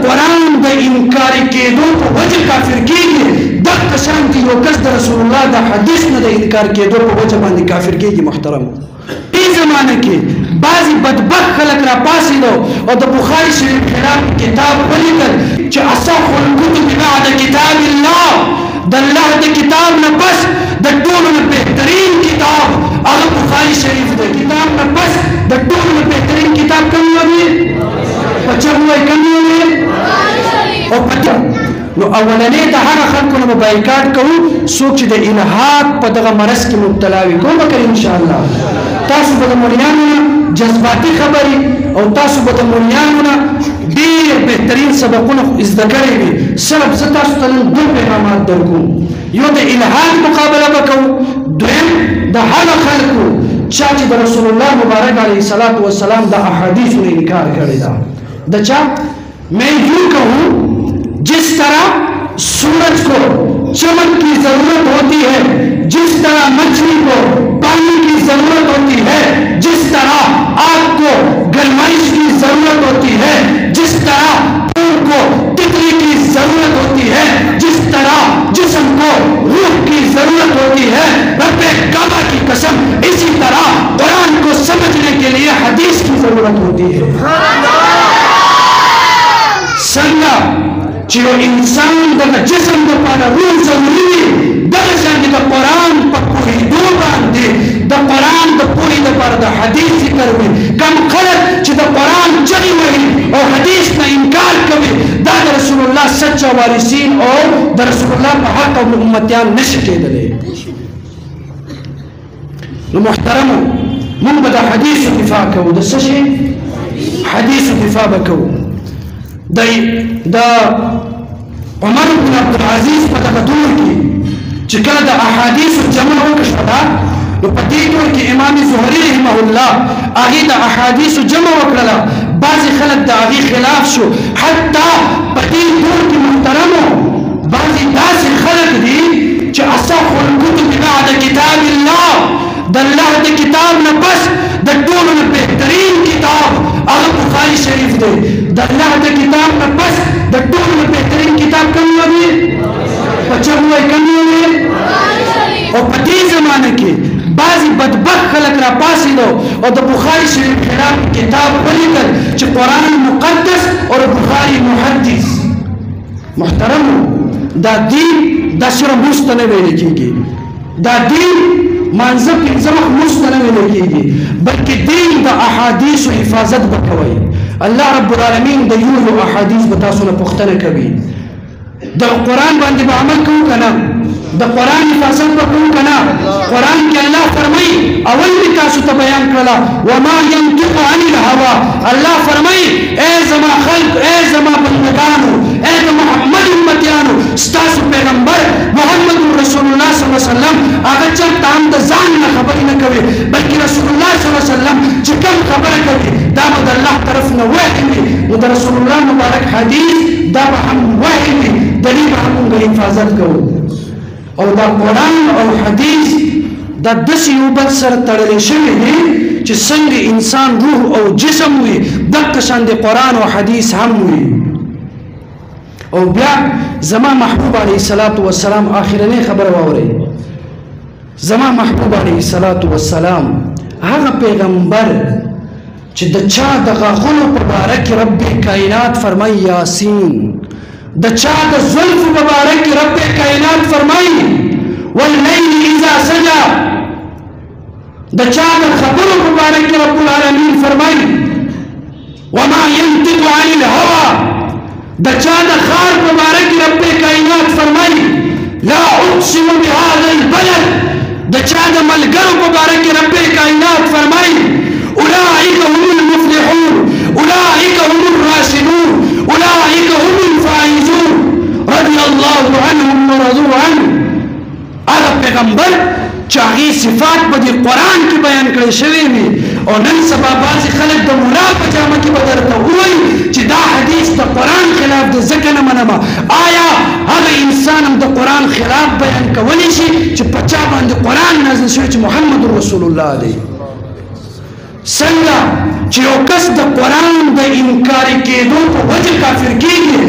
قرآن د انکار کېدو په وجه کافر کېږي دغه شان دي یو کس د رسول الله د حدیث نه د انکار کېدو په وجه باندې کافر کېږي. محترم دې زمانه کې بعضی بدبخت خلک را پاسېدو او د بخاري شریف خلاف کتاب ولیکل چې اصح الکتب بعد کتاب الله، د الله د کتاب نه پس د ټولو نه بهترین کتاب هغه بخاري شریف د کتاب نه پس د ټولو نه بهترین کتاب کوم دی؟ پچا وای کوم دی؟ او پچا نو اولنې د هغه خلکو نه بایکاټ کوو څوک چې د الحاد په دغه مرض کې مبتلا وي. کوم وکړي ان شاء الله تاسو به د مولویانو جذباتي خبرې او تاسو به د مولویانو نه ډېر بهترین سبقونه زده کړي وي. صرف زه تاسو ته نن دوه پیغامات درکوم. یو د الحاد مقابله به کوو، دویم د هغه خلکو چا چې د رسول الله مبارک علیه الصلاۃ والسلام د احادیثو نه انکار کړی دا د چا میں یوں کہوں جس طرح سورج کو چمک کی ضرورت ہوتی ہے، جس طرح مچھلی کو پانی کی ضرورت ہوتی ہے، جس طرح آگ کو گرمائش کی ضرورت ہوتی ہے، جس طرح پھول کو تتلی کی ضرورت ہوتی ہے، جس طرح جسم کو روح کی ضرورت ہوتی ہے، رب کعبہ کی قسم اسی طرح قرآن کو سمجھنے کے لیے حدیث کی ضرورت ہوتی ہے. څنګه چې یو انسان دغه جسم دپاره روح ضروري وي دغه شانې د قرآن په پوهېدو باندې د قرآن د پوهې دپاره د حدیث ذکر وي. کم خلک چې د قرآن چغې وهي او حدیث نه انکار کوي دا د رسول الله سچا وارثین او د رسول الله په حق او امتیان نشي کېدلی. نو محترمو موږ به د حدیثو دفاع کوو. د څه شي؟ حدیثو دفاع به کوو. د عمر بن عبدالعزیز په دغه دور کې چې کله د احادیثو جمع وکړه نو په دې دور کې امام زهري رحمه الله هغې د احادیثو جمع وکړله. بعضې خلک د هغې خلاف شو. حتی په دې دور کې محترمو بعضې داسې خلک دي چې اصح الکتب بعد کتاب الله، د الله د کتاب نه پس د ټولو نه بهترین کتاب هغه بخاري شریف دی. د الله د کتاب نه پس د ټولو نه بهترین کتاب کوم دی؟ پچا وای کوم دی؟ او په دې زمانه کې بعضی بدبخت خلک را پاسېدو او د بخاري شریف خلاف کتاب ولیکل چې قرآن مقدس او بخاري محدث. محترم دا دین دا صرف مونځ ته نه ویل کېږي، دا دین مانځه پنځه وخت مونځ ته نه ویل کېږي بلکې دین د احادیثو حفاظت به کوئ. الله رب العالمین د یو احادیث به تاسو نه پوښتنه کوي. د قرآن باندې به عمل کوو که نه؟ د قرآن حفاظت به کوو که نه؟ قرآن کې الله فرمایي اول مې تاسو ته بیان کړله وما ینطق عن الهوا. الله فرمایي ای زما خلق، ای زما بندگانو، ای د محمد امتیانو، ستاسو پیغمبر محمد رسول الله صلی الله علیه وسلم هغه چېرته هم د ځان نه خبرې نه کوي بلکې رسول الله صلی الله علیه وسلم چې کوم خبره کوي دا به د الله طرف نه وحی وي. نو د رسول الله مبارک حدیث دا به هم وحی وي، د دې به هم موږ حفاظت کوو. او دا قرآن او حدیث دا داسې یو بل سره تړلی شوي دي چې څنګه انسان روح او جسم وي دغه شان د قرآن او حدیث هم وي. او بیا زما محبوب علیه الصلاۃ والسلام آخرنۍ خبره واورئ. زما محبوب علیه الصلاۃ والسلام هغه پیغمبر چې د چا د غاښونو په باره کې رب کائنات فرمایي یاسین، د چا د زلفو په باره کې رب کائنات فرمایي واللیل اذا سجا، د چا د خبرو په باره کې رب العالمین فرمایي وما ينطق عن الهوى، د چا د خار په باره کې رب کائنات فرمایي لا اقسم بهذا البلد، د چا د ملګرو په باره کې رب کائنات فرمایي اولئک هم المفلحون، اولئک هم الراشدون، اولئک هم الفائزون رضی الله عنهم ورضوا عنه. هغه پیغمبر چې هغې صفات په دې قرآن کې بیان کړی شوی وي او نن سبا بعضې خلک د ملا په جامه کې به درته ووایي چې دا حدیث د قرآن خلاف دی ځکه نه منمه. آیا هغه انسان هم د قرآن خلاف بیان کولی شي چې په چا باندې قرآن نازل شوی چې محمد رسول الله دی؟ څنګه چې یو کس د قرآن د انکار کېدو په وجه کافر کېږي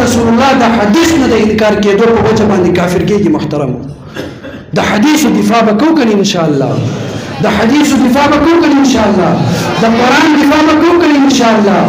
رسول الله دا حدیث نه د انکار کېدو په وجه باندې کافر کېږي محترم د حدیث دفاع وکړو کنه ان شاء الله د حدیث دفاع وکړو کنه ان شاء الله د قران دفاع وکړو کنه ان شاء الله